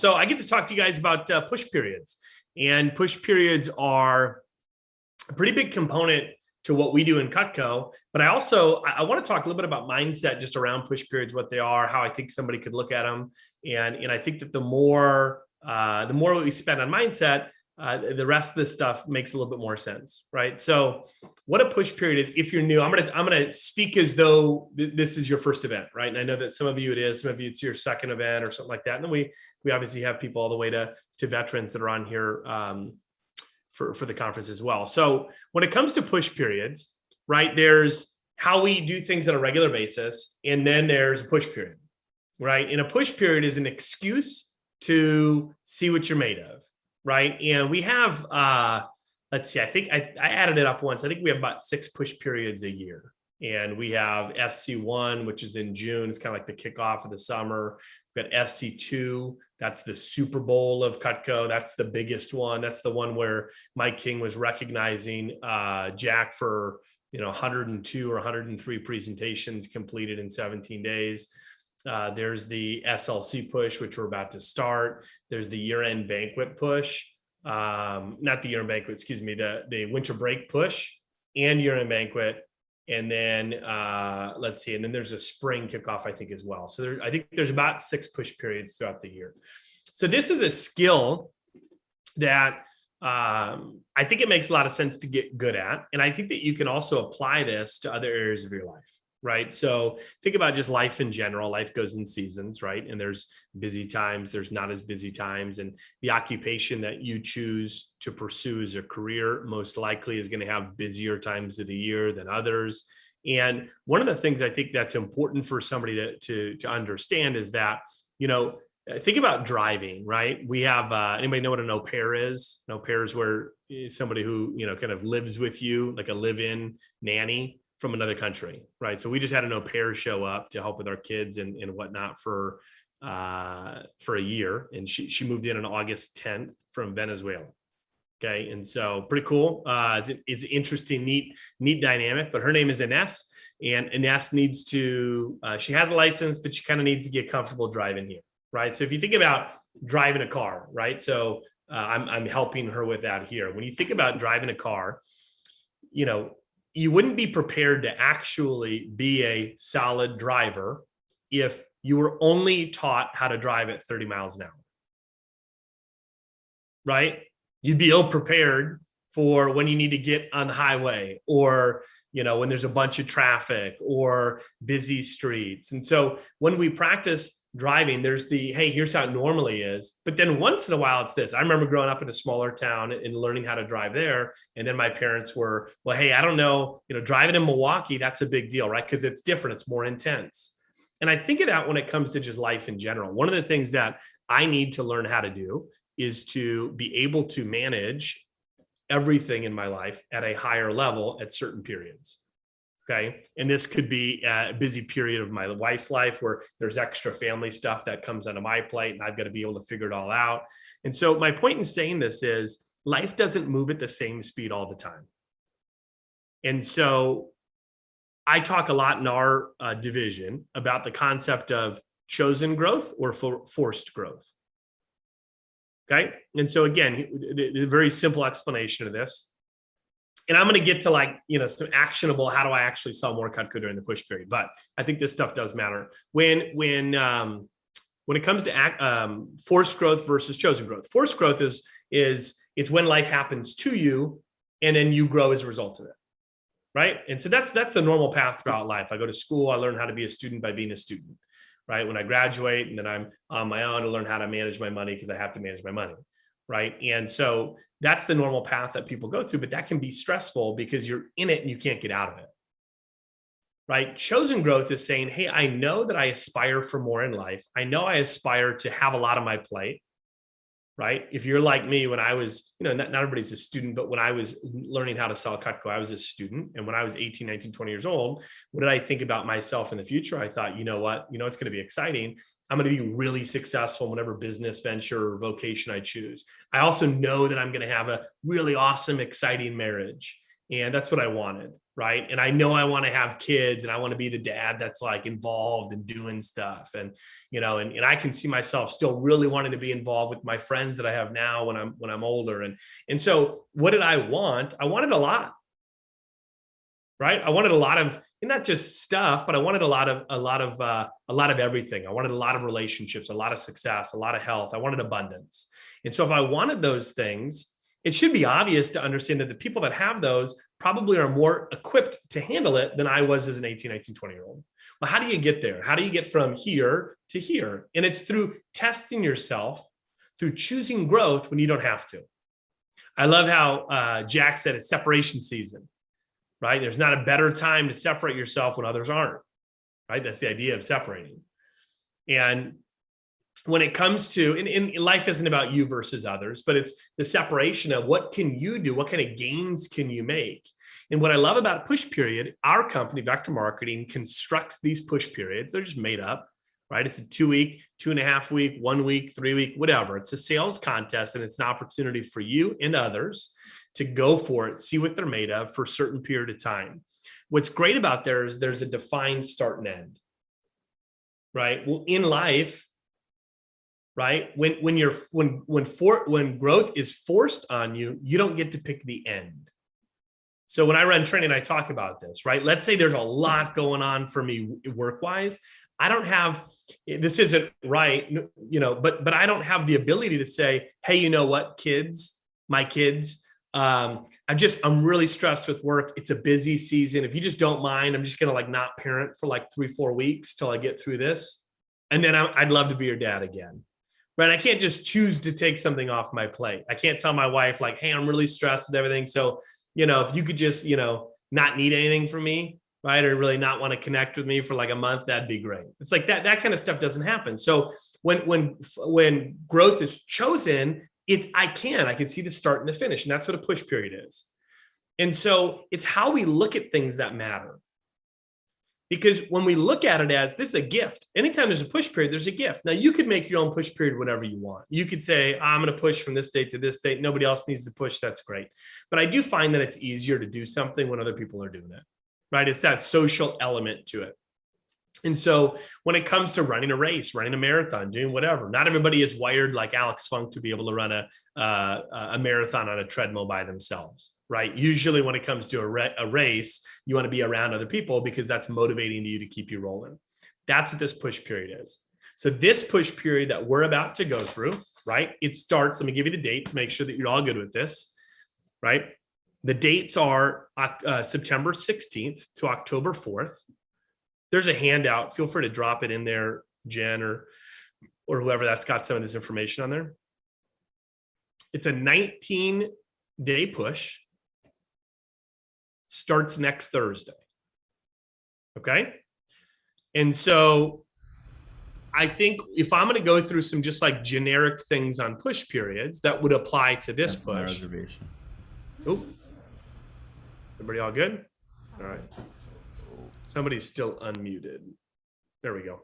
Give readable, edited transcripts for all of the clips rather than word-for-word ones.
So I get to talk to you guys about push periods. And push periods are a pretty big component to what we do in Cutco. But I want to talk a little bit about mindset just around push periods, what they are, how I think somebody could look at them. And I think that the more we spend on mindset, the rest of this stuff makes a little bit more sense, right? So what a push period is, if you're new, I'm gonna speak as though this is your first event, right? And I know that some of you it is, some of you it's your second event or something like that. And then we obviously have people all the way to veterans that are on here for the conference as well. So when it comes to push periods, right, there's how we do things on a regular basis, and then there's a push period, right? And a push period is an excuse to see what you're made of. Right. And we have, let's see, I think I added it up once. I think we have about 6 push periods a year. And we have SC1, which is in June. It's kind of like the kickoff of the summer. We've got SC2. That's the Super Bowl of Cutco. That's the biggest one. That's the one where Mike King was recognizing Jack for 102 or 103 presentations completed in 17 days. There's the SLC push, which we're about to start. There's the year-end banquet push, not the year-end banquet, excuse me, the winter break push and year-end banquet. And then let's see, and then there's a spring kickoff, I think, as well. So I think there's about 6 push periods throughout the year. So this is a skill that I think it makes a lot of sense to get good at. And I think that you can also apply this to other areas of your life. Right. So think about just life in general. Life goes in seasons, right? And there's busy times, there's not as busy times. And the occupation that you choose to pursue as a career most likely is going to have busier times of the year than others. And one of the things I think that's important for somebody to understand is that, think about driving, right? We have, anybody know what an au pair is? An au pair is where somebody who, kind of lives with you, like a live-in nanny from another country, right? So we just had an au pair show up to help with our kids and whatnot for a year. And she moved in on August 10th from Venezuela. Okay. And so pretty cool. It's an interesting, neat dynamic, but her name is Ines, and Ines needs to, she has a license, but she kind of needs to get comfortable driving here. Right. So if you think about driving a car, right? So I'm helping her with that here. When you think about driving a car, you wouldn't be prepared to actually be a solid driver if you were only taught how to drive at 30 miles an hour, right? You'd be ill prepared for when you need to get on the highway, or, when there's a bunch of traffic or busy streets. And so when we practice driving, there's hey, here's how it normally is. But then once in a while, it's this. I remember growing up in a smaller town and learning how to drive there. And then my parents were, well, hey, I don't know, driving in Milwaukee, that's a big deal, right? Because it's different. It's more intense. And I think of that when it comes to just life in general. One of the things that I need to learn how to do is to be able to manage everything in my life at a higher level at certain periods. Okay. And this could be a busy period of my wife's life where there's extra family stuff that comes onto my plate and I've got to be able to figure it all out. And so my point in saying this is life doesn't move at the same speed all the time. And so I talk a lot in our division about the concept of chosen growth or forced growth. Okay. And so again, the very simple explanation of this, and I'm going to get to some actionable, how do I actually sell more Cutco during the push period? But I think this stuff does matter. When it comes to forced growth versus chosen growth, forced growth is it's when life happens to you and then you grow as a result of it. Right. And so that's the normal path throughout life. I go to school, I learn how to be a student by being a student. Right. When I graduate, and then I'm on my own to learn how to manage my money because I have to manage my money. Right. And so that's the normal path that people go through, but that can be stressful because you're in it and you can't get out of it. Right. Chosen growth is saying, hey, I know that I aspire for more in life. I know I aspire to have a lot on my plate. Right. If you're like me, when I was, not everybody's a student, but when I was learning how to sell Cutco, I was a student. And when I was 18, 19, 20 years old, what did I think about myself in the future? I thought, you know what, it's going to be exciting. I'm going to be really successful in whatever business venture or vocation I choose. I also know that I'm going to have a really awesome, exciting marriage. And that's what I wanted. right? And I know I want to have kids and I want to be the dad that's like involved and doing stuff. And, and I can see myself still really wanting to be involved with my friends that I have now when I'm older. And so what did I want? I wanted a lot, right? I wanted a lot of, and not just stuff, but I wanted a lot of everything. I wanted a lot of relationships, a lot of success, a lot of health. I wanted abundance. And so if I wanted those things, it should be obvious to understand that the people that have those probably are more equipped to handle it than I was as an 18, 19, 20-year-old. Well, how do you get there? How do you get from here to here? And it's through testing yourself, through choosing growth when you don't have to. I love how Jack said it's separation season, right? There's not a better time to separate yourself when others aren't, right? That's the idea of separating. And when it comes to, and life isn't about you versus others, but it's the separation of what can you do? What kind of gains can you make? And what I love about push period, our company, Vector Marketing, constructs these push periods. They're just made up, right? It's a 2-week, 2.5 week, 1 week, 3 week, whatever. It's a sales contest, and it's an opportunity for you and others to go for it, see what they're made of for a certain period of time. What's great about there is there's a defined start and end, right? Well, in life, right? When growth is forced on you, you don't get to pick the end. So when I run training, I talk about this, right? Let's say there's a lot going on for me work-wise. I don't have, this isn't right, but I don't have the ability to say, hey, you know what, my kids, I'm really stressed with work. It's a busy season. If you just don't mind, I'm just going to not parent for 3-4 weeks till I get through this. And then I'd love to be your dad again. Right. I can't just choose to take something off my plate. I can't tell my wife hey, I'm really stressed with everything. So, if you could just, not need anything from me, right. Or really not want to connect with me for a month, that'd be great. It's that kind of stuff doesn't happen. So when growth is chosen, I can see the start and the finish. And that's what a push period is. And so it's how we look at things that matter. Because when we look at it as this is a gift, anytime there's a push period, there's a gift. Now you could make your own push period whatever you want. You could say, I'm going to push from this date to this date. Nobody else needs to push. That's great. But I do find that it's easier to do something when other people are doing it, right? It's that social element to it. And so when it comes to running a race, running a marathon, doing whatever, not everybody is wired like Alex Funk to be able to run a marathon on a treadmill by themselves, right? Usually when it comes to a race, you want to be around other people because that's motivating you to keep you rolling. That's what this push period is. So this push period that we're about to go through, right? It starts, let me give you the dates, make sure that you're all good with this, right? The dates are September 16th to October 4th. There's a handout. Feel free to drop it in there, Jen, or whoever that's got some of this information on there. It's a 19-day push. Starts next Thursday. Okay? And so I think if I'm going to go through some just generic things on push periods that would apply to this push. My reservation. Oh, everybody all good? All right. Somebody's still unmuted. There we go.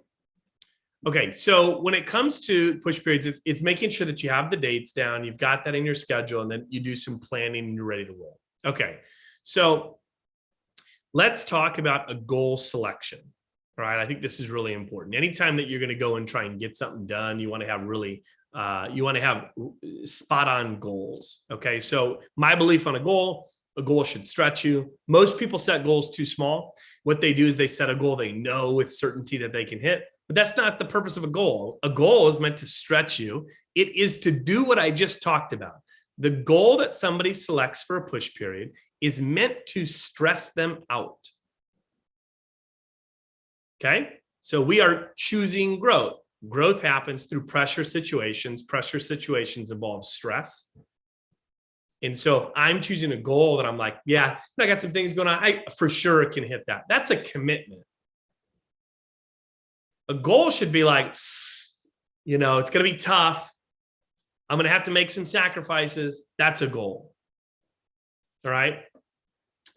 Okay, so when it comes to push periods, it's making sure that you have the dates down, you've got that in your schedule, and then you do some planning and you're ready to roll. Okay, so let's talk about a goal selection. All right, I think this is really important. Anytime that you're going to go and try and get something done, you want to have spot on goals. Okay, so my belief on a goal should stretch you. Most people set goals too small. What they do is they set a goal they know with certainty that they can hit, but that's not the purpose of a goal. A goal is meant to stretch you. It is to do what I just talked about. The goal that somebody selects for a push period is meant to stress them out. Okay, so we are choosing growth. Growth happens through pressure situations. Pressure situations involve stress. And so if I'm choosing a goal that I'm I got some things going on, I for sure can hit that. That's a commitment. A goal should be it's going to be tough. I'm going to have to make some sacrifices. That's a goal. All right.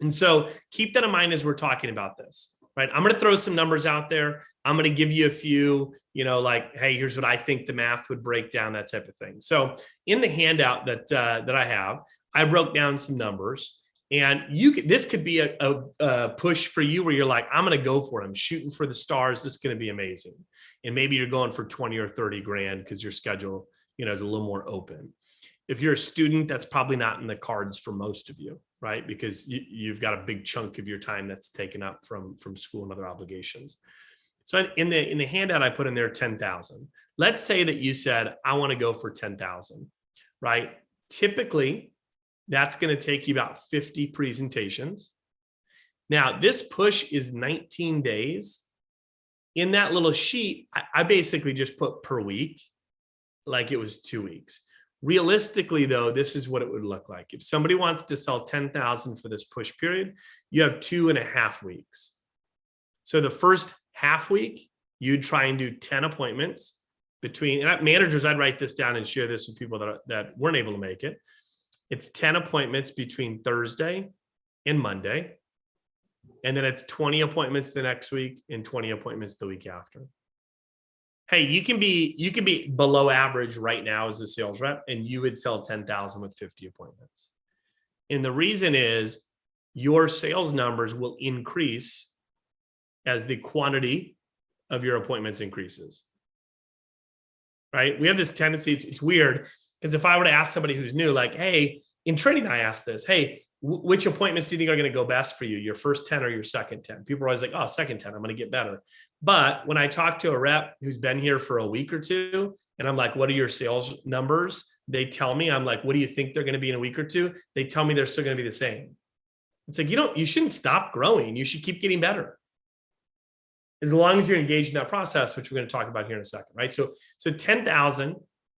And so keep that in mind as we're talking about this, right? I'm going to throw some numbers out there. I'm going to give you a few, hey, here's what I think the math would break down, that type of thing. So in the handout that I have, I broke down some numbers. And this could be a push for you where you're like, I'm going to go for it. I'm shooting for the stars. This is going to be amazing. And maybe you're going for 20 or 30 grand because your schedule, is a little more open. If you're a student, that's probably not in the cards for most of you, right? Because you've got a big chunk of your time that's taken up from school and other obligations. So in the handout, I put in there 10,000. Let's say that you said, I want to go for 10,000, right? Typically, that's going to take you about 50 presentations. Now, this push is 19 days. In that little sheet, I basically just put per week, like it was 2 weeks. Realistically, though, this is what it would look like. If somebody wants to sell 10,000 for this push period, you have 2.5 weeks. So the first half week, you'd try and do 10 appointments between managers. I'd write this down and share this with people that weren't able to make it. It's 10 appointments between Thursday and Monday. And then it's 20 appointments the next week and 20 appointments the week after. Hey, you can be below average right now as a sales rep, and you would sell 10,000 with 50 appointments. And the reason is your sales numbers will increase as the quantity of your appointments increases. Right? We have this tendency, it's weird, because if I were to ask somebody who's new, like, hey, in training, I asked this, hey, which appointments do you think are going to go best for you, your first 10 or your second 10? People are always like, oh, second 10, I'm going to get better. But when I talk to a rep who's been here for a week or two, and I'm like, what are your sales numbers? They tell me, I'm like, what do you think they're going to be in a week or two? They tell me they're still going to be the same. It's like, you shouldn't stop growing. You should keep getting better. As long as you're engaged in that process, which we're going to talk about here in a second, right? So 10,000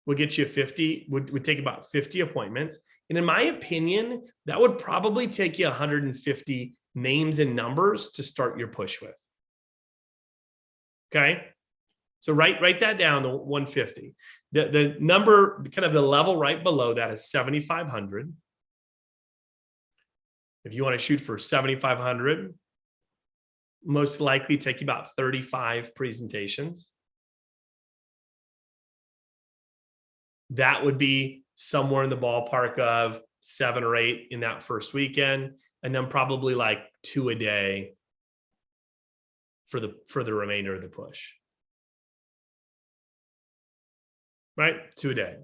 will get you 50, would take about 50 appointments. And in my opinion, that would probably take you 150 names and numbers to start your push with. Okay. So write that down, the 150. The number, kind of the level right below that is 7,500. If you want to shoot for 7,500, most likely take you about 35 presentations. That would be somewhere in the ballpark of 7 or 8 in that first weekend, and then probably like 2 a day for the remainder of the push. Right? 2 a day.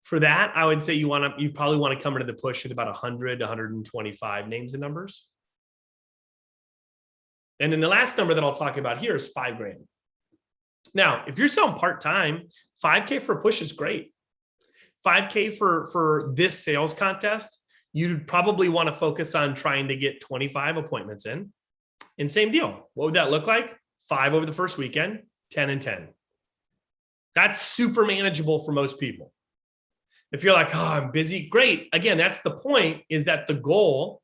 For that, I would say you probably want to come into the push with about 100 to 125 names and numbers. And then the last number that I'll talk about here is $5,000. Now, if you're selling part-time, $5K for a push is great. $5K for this sales contest, you'd probably want to focus on trying to get 25 appointments in. And same deal. What would that look like? 5 over the first weekend, 10 and 10. That's super manageable for most people. If you're like, oh, I'm busy, great. Again, that's the point, is that the goal,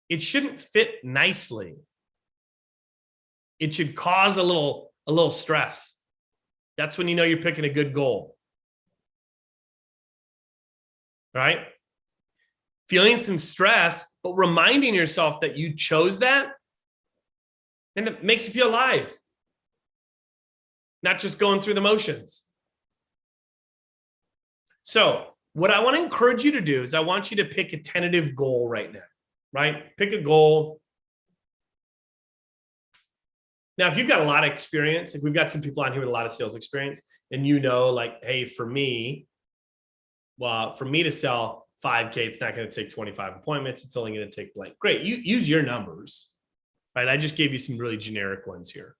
it shouldn't fit nicely. It should cause a little stress. That's when you know you're picking a good goal. Right? Feeling some stress, but reminding yourself that you chose that, and it makes you feel alive. Not just going through the motions. So what I want to encourage you to do is I want you to pick a tentative goal right now, right? Pick a goal. Now, if you've got a lot of experience, if we've got some people on here with a lot of sales experience, and like, hey, for me to sell 5K, it's not going to take 25 appointments. It's only going to take blank. Great. You use your numbers, right? I just gave you some really generic ones here.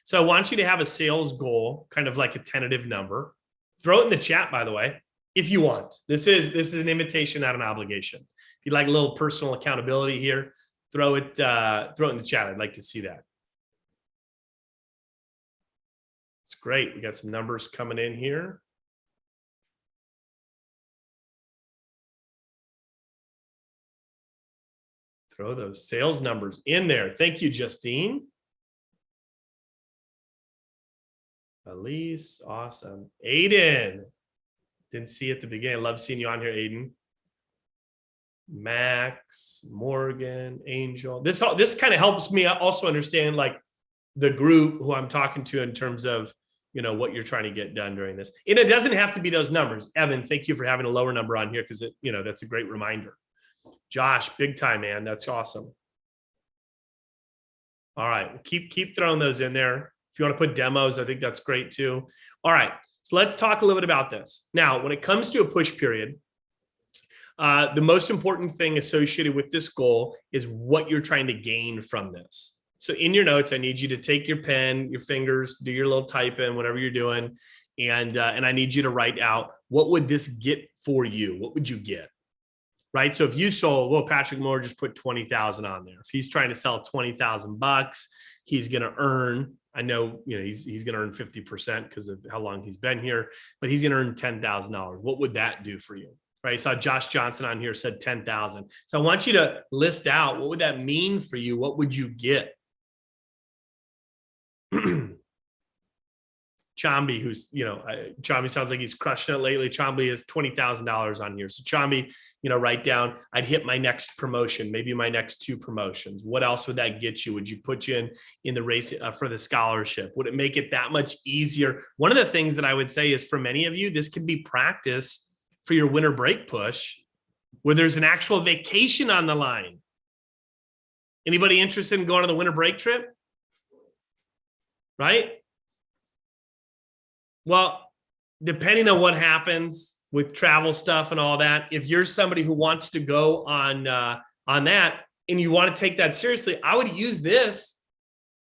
So I want you to have a sales goal, kind of like a tentative number. Throw it in the chat, by the way, if you want. This is an invitation, not an obligation. If you'd like a little personal accountability here, throw it in the chat. I'd like to see that. It's great. We got some numbers coming in here. Throw those sales numbers in there. Thank you, Justine. Elise, awesome. Aiden, didn't see at the beginning. Love seeing you on here, Aiden. Max, Morgan, Angel. This kind of helps me also understand like the group who I'm talking to in terms of, what you're trying to get done during this. And it doesn't have to be those numbers. Evan, thank you for having a lower number on here because that's a great reminder. Josh, big time, man. That's awesome. All right. Keep throwing those in there. If you want to put demos, I think that's great too. All right. So let's talk a little bit about this. Now, when it comes to a push period, the most important thing associated with this goal is what you're trying to gain from this. So in your notes, I need you to take your pen, your fingers, do your little type in, whatever you're doing. And I need you to write out, what would this get for you? What would you get? Right. So if you sold, well, Patrick Moore just put 20,000 on there. If he's trying to sell 20,000 bucks, he's going to earn, I know, he's going to earn 50% because of how long he's been here, but he's going to earn $10,000. What would that do for you? Right. I saw Josh Johnson on here said 10,000. So I want you to list out, what would that mean for you? What would you get? Chambi, who's, Chambi sounds like he's crushing it lately. Chambi is $20,000 on here. So Chambi, write down, I'd hit my next promotion, maybe my next 2 promotions. What else would that get you? Would you put you in the race for the scholarship? Would it make it that much easier? One of the things that I would say is, for many of you, this could be practice for your winter break push, where there's an actual vacation on the line. Anybody interested in going on the winter break trip? Right? Well, depending on what happens with travel stuff and all that, if you're somebody who wants to go on that and you want to take that seriously, I would use this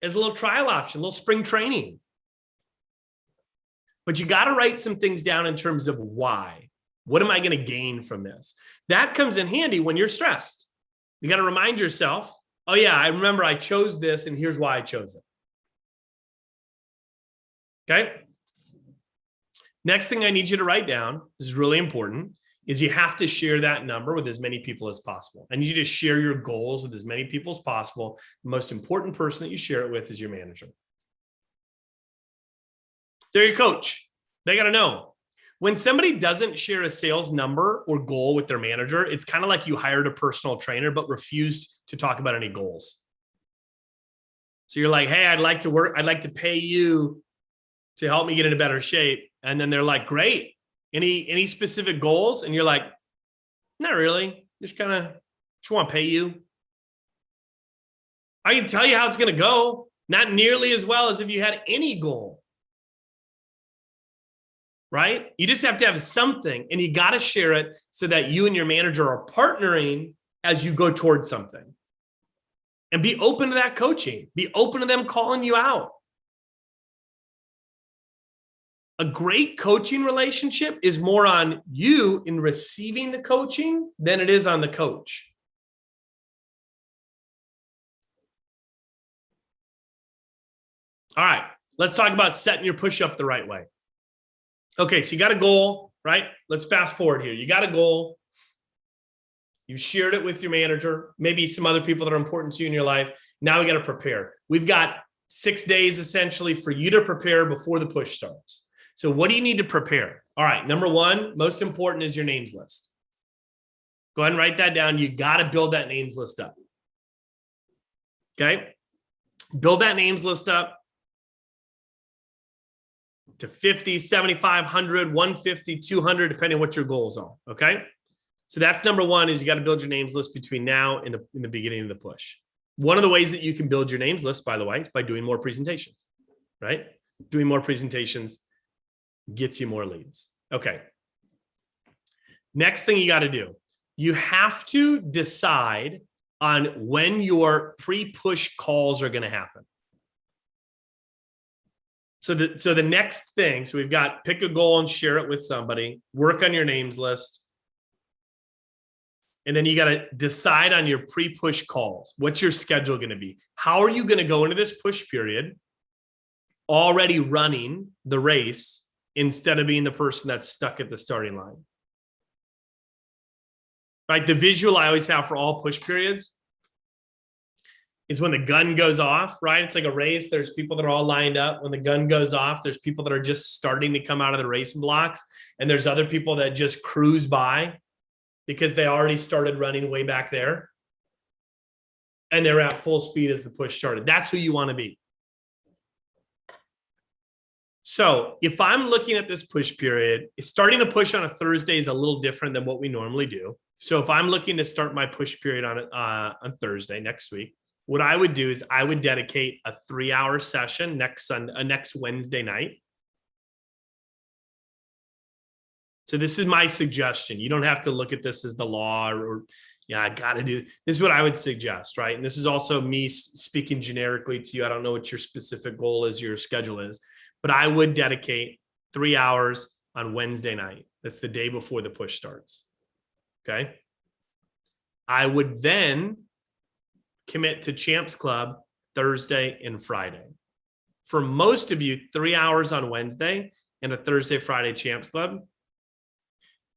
as a little trial option, a little spring training. But you got to write some things down in terms of why. What am I going to gain from this? That comes in handy when you're stressed. You got to remind yourself, oh yeah, I remember I chose this and here's why I chose it. Okay. Next thing I need you to write down, this is really important, is you have to share that number with as many people as possible. I need you to share your goals with as many people as possible. The most important person that you share it with is your manager. They're your coach. They got to know. When somebody doesn't share a sales number or goal with their manager, it's kind of like you hired a personal trainer but refused to talk about any goals. So you're like, hey, I'd like to pay you to help me get into better shape. And then they're like, great. Any specific goals? And you're like, not really. Just want to pay you. I can tell you how it's going to go. Not nearly as well as if you had any goal. Right? You just have to have something, and you got to share it so that you and your manager are partnering as you go towards something. And be open to that coaching. Be open to them calling you out. A great coaching relationship is more on you in receiving the coaching than it is on the coach. All right, let's talk about setting your push up the right way. Okay, so you got a goal, right? Let's fast forward here. You got a goal. You shared it with your manager, maybe some other people that are important to you in your life. Now we got to prepare. We've got 6 days essentially for you to prepare before the push starts. So what do you need to prepare? All right, number one, most important is your names list. Go ahead and write that down. You got to build that names list up. Okay? Build that names list up to 50, 75, 100, 150, 200, depending on what your goals are. Okay? So that's number one, is you got to build your names list between now and the beginning of the push. One of the ways that you can build your names list, by the way, is by doing more presentations, right? Doing more presentations gets you more leads. Okay. Next thing you got to do, you have to decide on when your pre-push calls are going to happen. So the next thing, so we've got pick a goal and share it with somebody, work on your names list. And then you got to decide on your pre-push calls. What's your schedule going to be? How are you going to go into this push period already running the race instead of being the person that's stuck at the starting line? Right? The visual I always have for all push periods is when the gun goes off, right? It's like a race. There's people that are all lined up. When the gun goes off, there's people that are just starting to come out of the racing blocks. And there's other people that just cruise by because they already started running way back there. And they're at full speed as the push started. That's who you want to be. So if I'm looking at this push period, starting a push on a Thursday is a little different than what we normally do. So if I'm looking to start my push period on Thursday next week, what I would do is I would dedicate a 3-hour session next Wednesday night. So this is my suggestion. You don't have to look at this as the law or yeah, I got to do this is what I would suggest, right? And this is also me speaking generically to you. I don't know what your specific goal is, your schedule is, but I would dedicate 3 hours on Wednesday night. That's the day before the push starts. Okay. I would then commit to Champs Club Thursday and Friday. For most of you, 3 hours on Wednesday and a Thursday, Friday Champs Club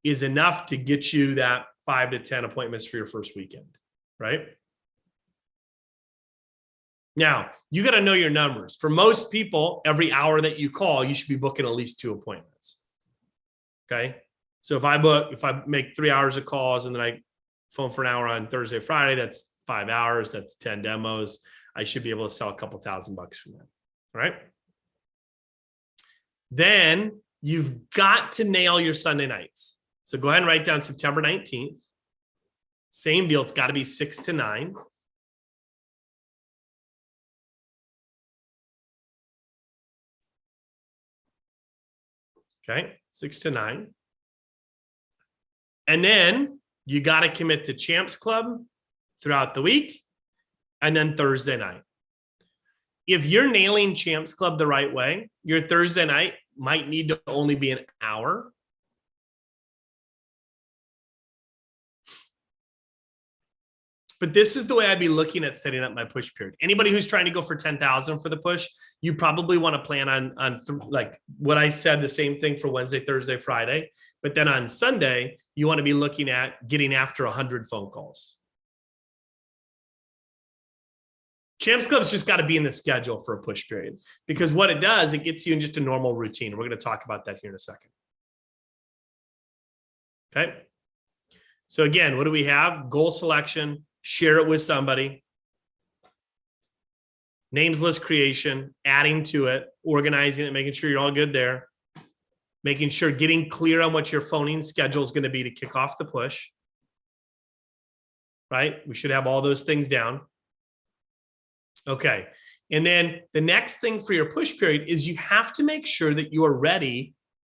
is enough to get you that 5 to 10 appointments for your first weekend, right? Now, you got to know your numbers. For most people, every hour that you call, you should be booking at least 2 appointments. Okay. So if I make 3 hours of calls and then I phone for an hour on Thursday, Friday, that's 5 hours. That's 10 demos. I should be able to sell a couple $1,000 from that. All right. Then you've got to nail your Sunday nights. So go ahead and write down September 19th. Same deal. It's got to be 6 to 9. Okay. 6 to 9. And then you got to commit to Champs Club throughout the week and then Thursday night. If you're nailing Champs Club the right way, your Thursday night might need to only be an hour. But this is the way I'd be looking at setting up my push period. Anybody who's trying to go for 10,000 for the push, you probably want to plan on like what I said, the same thing for Wednesday, Thursday, Friday. But then on Sunday, you want to be looking at getting after 100 phone calls. Champs Club's just got to be in the schedule for a push period because what it does, it gets you in just a normal routine. We're going to talk about that here in a second. Okay. So again, what do we have? Goal selection. Share it with somebody, names list creation, adding to it, organizing it, making sure you're all good there, making sure getting clear on what your phoning schedule is going to be to kick off the push, right? We should have all those things down. Okay. And then the next thing for your push period is you have to make sure that you are ready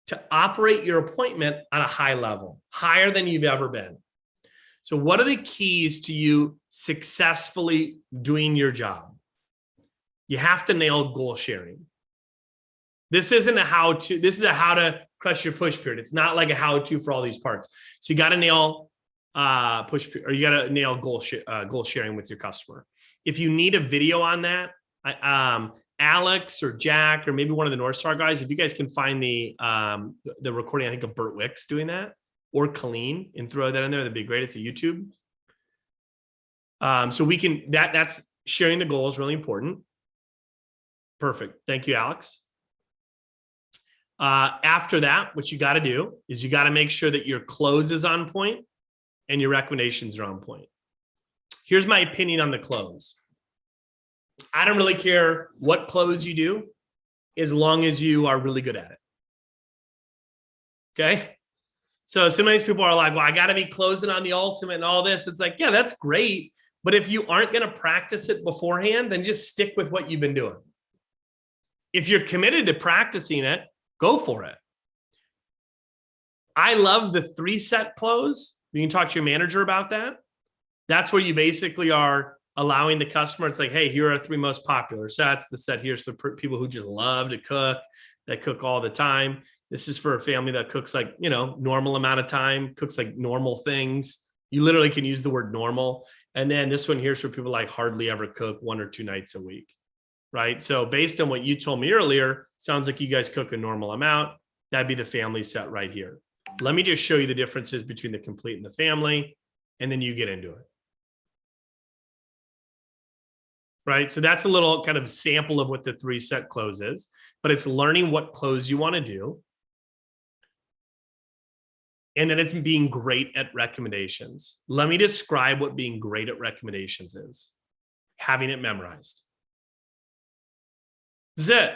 to operate your appointment on a high level, higher than you've ever been. So what are the keys to you successfully doing your job? You have to nail goal sharing. This isn't a how-to. This is a how to crush your push period. It's not like a how-to for all these parts. So you got to nail push, or you got to nail goal sharing with your customer. If you need a video on that, Alex or Jack or maybe one of the North Star guys, if you guys can find the recording, I think of Burt Wicks doing that. Or Colleen and throw that in there. That'd be great. It's a YouTube. So we can, that's sharing the goal is really important. Perfect. Thank you, Alex. After that, what you got to do is you got to make sure that your close is on point and your recommendations are on point. Here's my opinion on the close. I don't really care what close you do as long as you are really good at it. Okay. So sometimes people are like, well, I got to be closing on the ultimate and all this. It's like, yeah, that's great. But if you aren't going to practice it beforehand, then just stick with what you've been doing. If you're committed to practicing it, go for it. I love the 3-set close. You can talk to your manager about that. That's where you basically are allowing the customer. It's like, hey, here are 3 most popular sets. The set here's for people who just love to cook, that cook all the time. This is for a family that cooks like, normal amount of time, cooks like normal things. You literally can use the word normal. And then this one here's for people like hardly ever cook 1 or 2 nights a week, right? So based on what you told me earlier, sounds like you guys cook a normal amount. That'd be the family set right here. Let me just show you the differences between the complete and the family, and then you get into it. Right? So that's a little kind of sample of what the 3-set close is, but it's learning what close you want to do. And then it's being great at recommendations. Let me describe what being great at recommendations is. Having it memorized. This is it.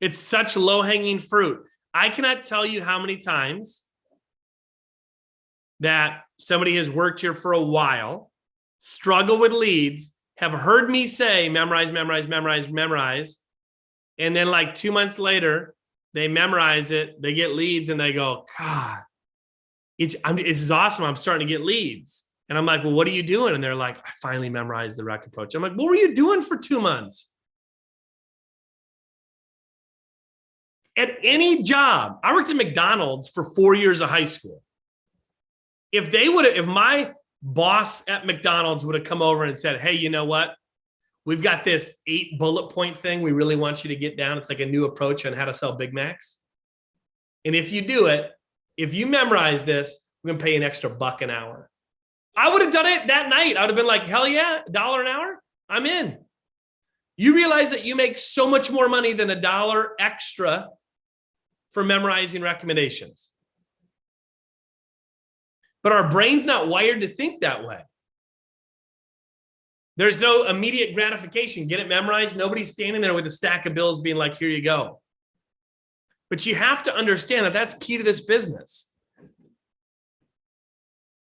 It's such low-hanging fruit. I cannot tell you how many times that somebody has worked here for a while, struggle with leads, have heard me say, memorize, memorize, memorize, memorize. And then like 2 months later, they memorize it, they get leads, and they go, God, it's awesome. I'm starting to get leads. And I'm like, well, what are you doing? And they're like, I finally memorized the rec approach. I'm like, what were you doing for 2 months? At any job, I worked at McDonald's for 4 years of high school. If my boss at McDonald's would have come over and said, hey, you know what? We've got this 8 bullet point thing we really want you to get down. It's like a new approach on how to sell Big Macs. And if you do it, if you memorize this, we're going to pay you an extra $1 an hour. I would have done it that night. I would have been like, hell yeah, $1 an hour? I'm in. You realize that you make so much more money than $1 extra for memorizing recommendations. But our brain's not wired to think that way. There's no immediate gratification. Get it memorized. Nobody's standing there with a stack of bills being like, here you go. But you have to understand that that's key to this business.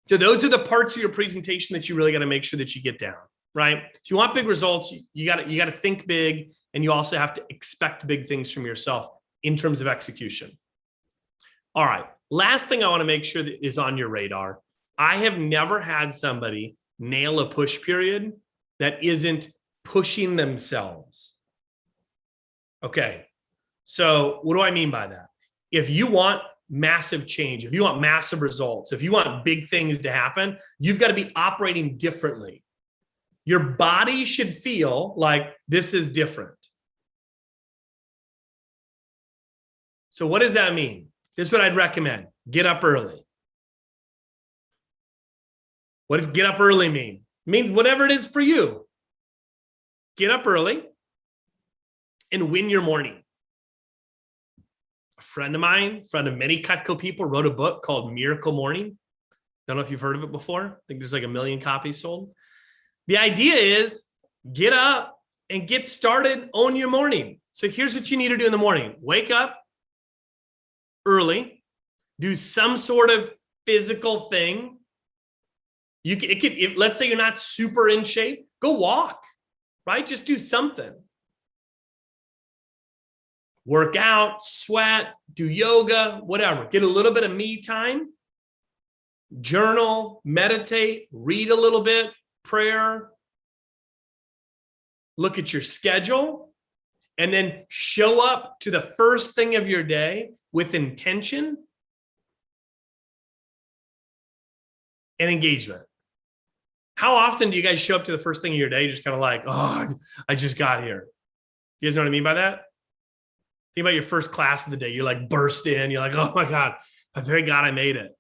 So those are the parts of your presentation that you really got to make sure that you get down, right? If you want big results, you got to think big, and you also have to expect big things from yourself in terms of execution. All right. Last thing I want to make sure that is on your radar. I have never had somebody nail a push period that isn't pushing themselves. Okay. So what do I mean by that? If you want massive change, if you want massive results, if you want big things to happen, you've got to be operating differently. Your body should feel like this is different. So what does that mean? This is what I'd recommend. Get up early. What does get up early mean? It means whatever it is for you. Get up early and win your morning. A friend of mine, friend of many Cutco people, wrote a book called Miracle Morning. Don't know if you've heard of it before. I think there's like 1 million copies sold. The idea is get up and get started, own your morning. So here's what you need to do in the morning. Wake up early, do some sort of physical thing. Let's say you're not super in shape, go walk, right? Just do something. Work out, sweat, do yoga, whatever. Get a little bit of me time. Journal, meditate, read a little bit, prayer. Look at your schedule, and then show up to the first thing of your day with intention and engagement. How often do you guys show up to the first thing of your day just kind of like, oh, I just got here? You guys know what I mean by that? Think about your first class of the day. You're like burst in. You're like, oh my God, thank God I made it.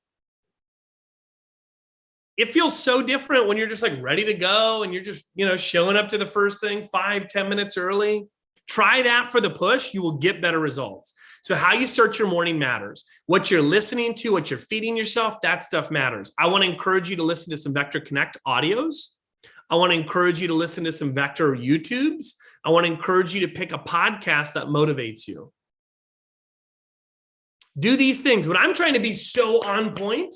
It feels so different when you're just like ready to go and you're just, showing up to the first thing 5-10 minutes early. Try that for the push. You will get better results. So how you start your morning matters. What you're listening to, what you're feeding yourself, that stuff matters. I want to encourage you to listen to some Vector Connect audios. I want to encourage you to listen to some Vector YouTubes. I want to encourage you to pick a podcast that motivates you. Do these things. When I'm trying to be so on point,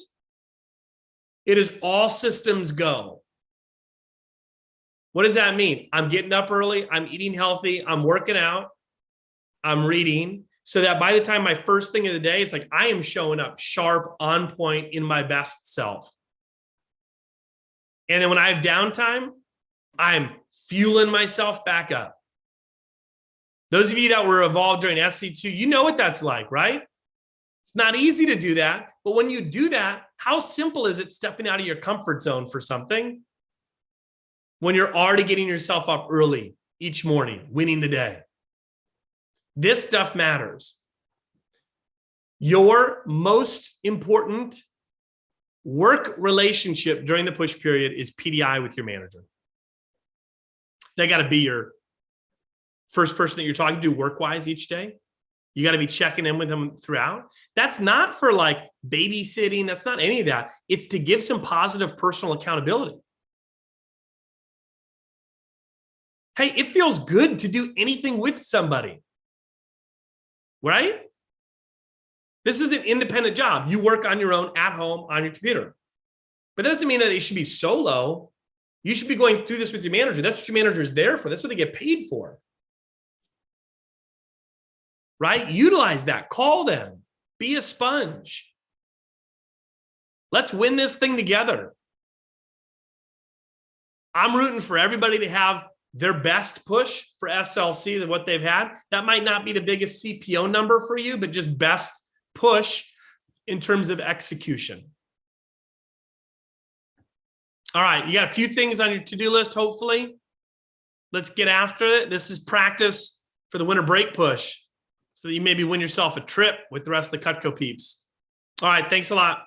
it is all systems go. What does that mean? I'm getting up early. I'm eating healthy. I'm working out. I'm reading. So that by the time my first thing of the day, it's like I am showing up sharp, on point, in my best self. And then when I have downtime, I'm fueling myself back up. Those of you that were involved during SC2, you know what that's like, right? It's not easy to do that. But when you do that, how simple is it stepping out of your comfort zone for something when you're already getting yourself up early each morning, winning the day? This stuff matters. Your most important work relationship during the push period is PDI with your manager. They got to be your first person that you're talking to work-wise each day. You got to be checking in with them throughout. That's not for like babysitting. That's not any of that. It's to give some positive personal accountability. Hey, it feels good to do anything with somebody. right? This is an independent job. You work on your own at home on your computer. But that doesn't mean that it should be solo. You should be going through this with your manager. That's what your manager is there for. That's what they get paid for. Right? Utilize that. Call them. Be a sponge. Let's win this thing together. I'm rooting for everybody to have their best push for SLC than what they've had. That might not be the biggest CPO number for you, but just best push in terms of execution. All right, you got a few things on your to-do list, hopefully. Let's get after it. This is practice for the winter break push so that you maybe win yourself a trip with the rest of the Cutco peeps. All right, thanks a lot.